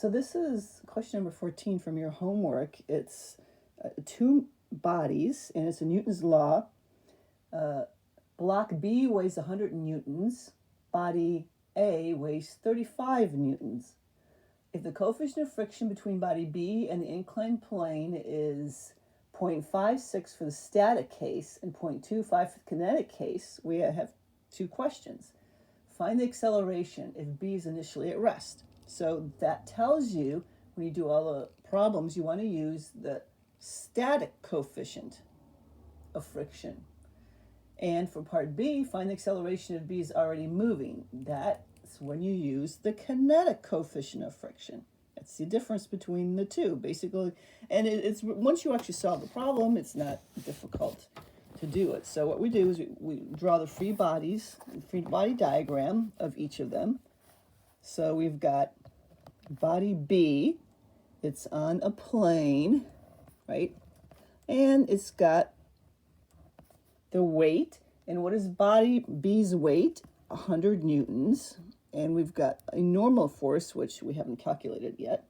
So this is question number 14 from your homework. It's two bodies, and it's a Newton's law. Block B weighs 100 newtons. Body A weighs 35 newtons. If the coefficient of friction between body B and the inclined plane is 0.56 for the static case and 0.25 for the kinetic case, we have two questions. Find the acceleration if B is initially at rest. So that tells you, when you do all the problems, you want to use the static coefficient of friction. And for part B, find the acceleration if B is already moving. That's when you use the kinetic coefficient of friction. That's the difference between the two, basically. And it's once you actually solve the problem, it's not difficult to do it. So what we do is we draw the free body diagram of each of them. So we've got body B, it's on a plane, right? And it's got the weight. And what is body B's weight? 100 newtons. And we've got a normal force, which we haven't calculated yet.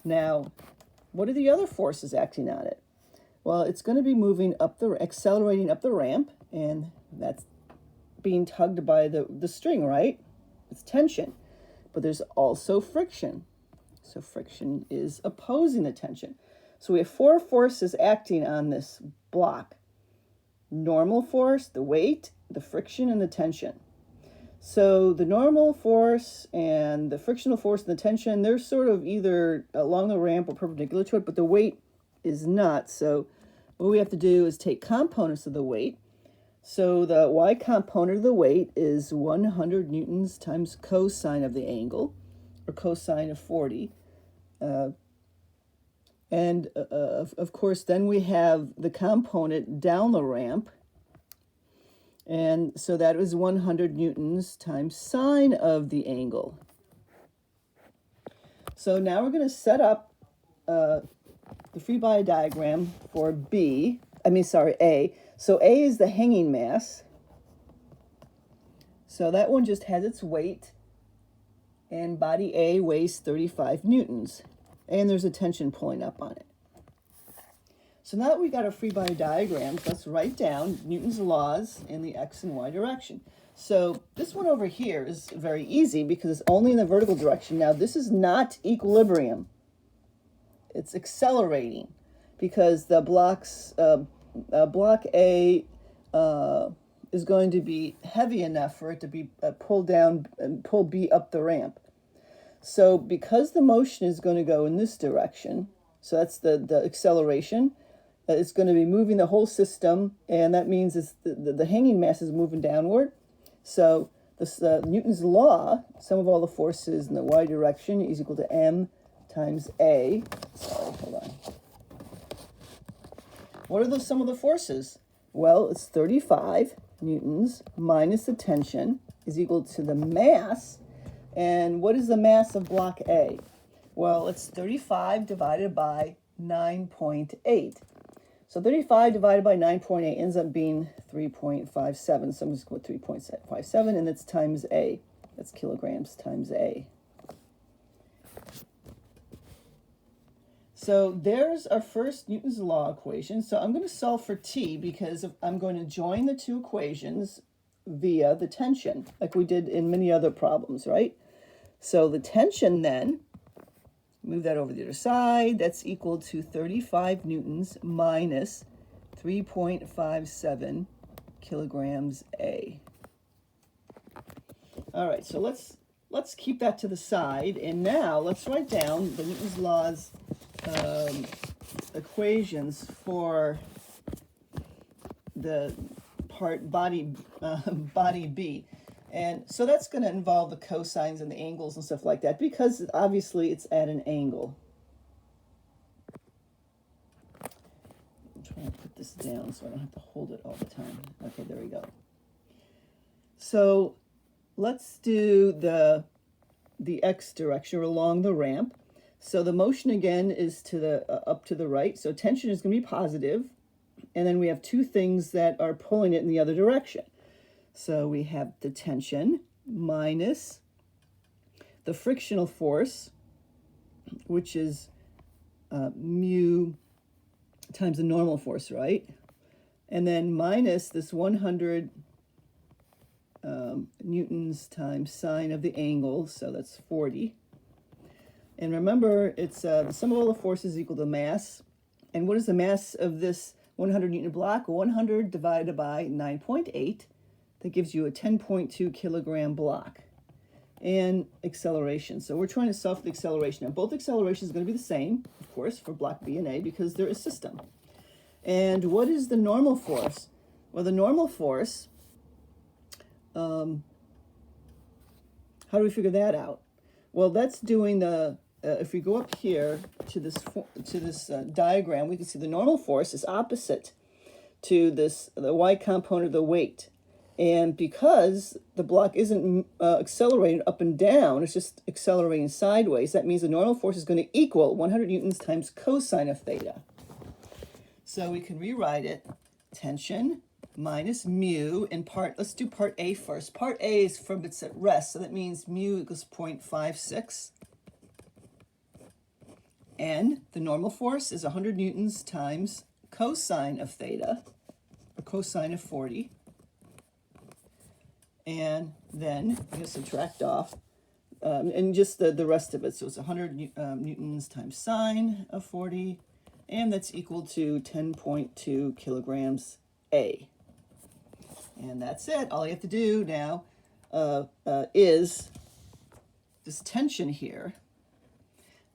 Now, what are the other forces acting on it? Well, it's going to be moving accelerating up the ramp, and that's being tugged by the string, right? It's tension. But there's also friction. So friction is opposing the tension. So we have four forces acting on this block. Normal force, the weight, the friction, and the tension. So the normal force and the frictional force and the tension, they're sort of either along the ramp or perpendicular to it, but the weight is not. So what we have to do is take components of the weight. So the y component of the weight is 100 newtons times cosine of the angle, or cosine of 40. Of course, then we have the component down the ramp. And so that was 100 newtons times sine of the angle. So now we're going to set up the free body diagram for A. So A is the hanging mass. So that one just has its weight. And body A weighs 35 newtons. And there's a tension pulling up on it. So now that we got our free body diagrams, let's write down Newton's laws in the x and y direction. So this one over here is very easy because it's only in the vertical direction. Now this is not equilibrium. It's accelerating because the block A is going to be heavy enough for it to be pulled down and pull B up the ramp. So because the motion is going to go in this direction, so that's the acceleration, it's going to be moving the whole system, and that means it's the hanging mass is moving downward. So this Newton's law, sum of all the forces in the y direction is equal to m times a. Sorry, hold on. What are some of the forces? Well, it's 35 newtons minus the tension is equal to the mass. And what is the mass of block A? Well, it's 35 divided by 9.8. So 35 divided by 9.8 ends up being 3.57. So I'm just going to put 3.57, and that's times A. That's kilograms times A. So there's our first Newton's law equation. So I'm going to solve for T because I'm going to join the two equations via the tension, like we did in many other problems, right? So the tension then, move that over the other side, that's equal to 35 newtons minus 3.57 kilograms A. All right, so let's keep that to the side, and now let's write down the Newton's laws equations for the part body B. And so that's going to involve the cosines and the angles and stuff like that, because obviously it's at an angle. I'm trying to put this down so I don't have to hold it all the time. Okay, there we go. So let's do the x direction along the ramp. So the motion again is to the up to the right. So tension is going to be positive, and then we have two things that are pulling it in the other direction. So we have the tension minus the frictional force, which is mu times the normal force, right? And then minus this 100 newtons times sine of the angle, so that's 40. And remember, it's the sum of all the forces equal to mass. And what is the mass of this 100 Newton block? 100 divided by 9.8. That gives you a 10.2 kilogram block. And acceleration. So we're trying to solve for the acceleration. Now, both accelerations are going to be the same, of course, for block B and A because they're a system. And what is the normal force? Well, the normal force, how do we figure that out? Well, that's doing the, if we go up here to this diagram, we can see the normal force is opposite to the y component of the weight. And because the block isn't accelerating up and down, it's just accelerating sideways, that means the normal force is going to equal 100 newtons times cosine of theta. So we can rewrite it, tension minus mu in part, let's do part A first. Part A is from it's at rest, so that means mu equals 0.56. And the normal force is 100 newtons times cosine of theta, or cosine of 40. And then you subtract off, and just the rest of it. So it's 100 newtons times sine of 40, and that's equal to 10.2 kilograms A. And that's it. All you have to do now is this tension here.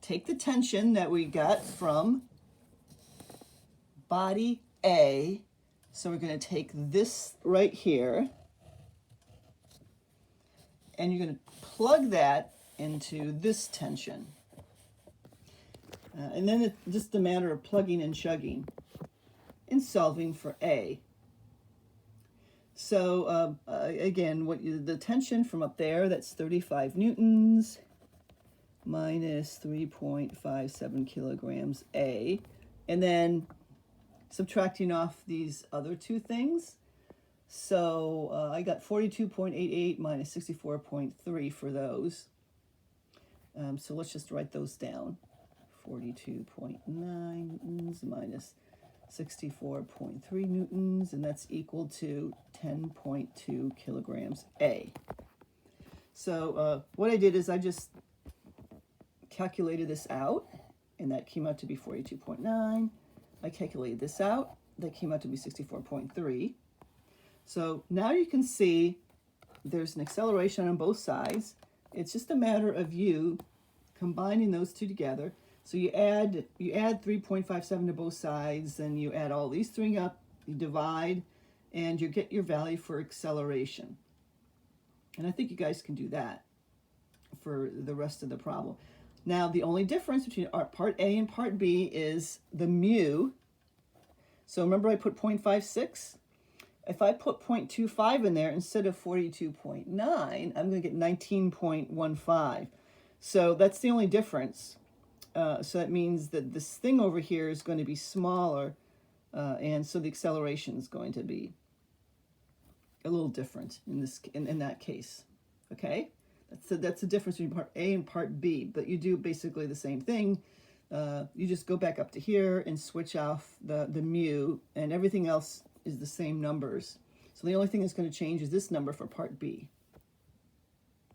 Take the tension that we got from body A. So we're going to take this right here, and you're going to plug that into this tension. And then it's just a matter of plugging and chugging and solving for A. So again, the tension from up there, that's 35 newtons minus 3.57 kilograms A. And then subtracting off these other two things. So I got 42.88 minus 64.3 for those. So let's just write those down. 42.9 newtons minus 64.3 newtons, and that's equal to 10.2 kilograms A. So what I did is I just calculated this out, and that came out to be 42.9. I calculated this out, that came out to be 64.3. So now you can see there's an acceleration on both sides. It's just a matter of you combining those two together. So you add 3.57 to both sides, and you add all these three up, you divide, and you get your value for acceleration. And I think you guys can do that for the rest of the problem. Now, the only difference between part A and part B is the mu. So remember I put 0.56? If I put 0.25 in there instead of 42.9, I'm going to get 19.15. So that's the only difference. So that means that this thing over here is going to be smaller, and so the acceleration is going to be a little different in that case. Okay, that's the difference between part A and part B. But you do basically the same thing. You just go back up to here and switch off the mu, and everything else is the same numbers. So the only thing that's going to change is this number for part B.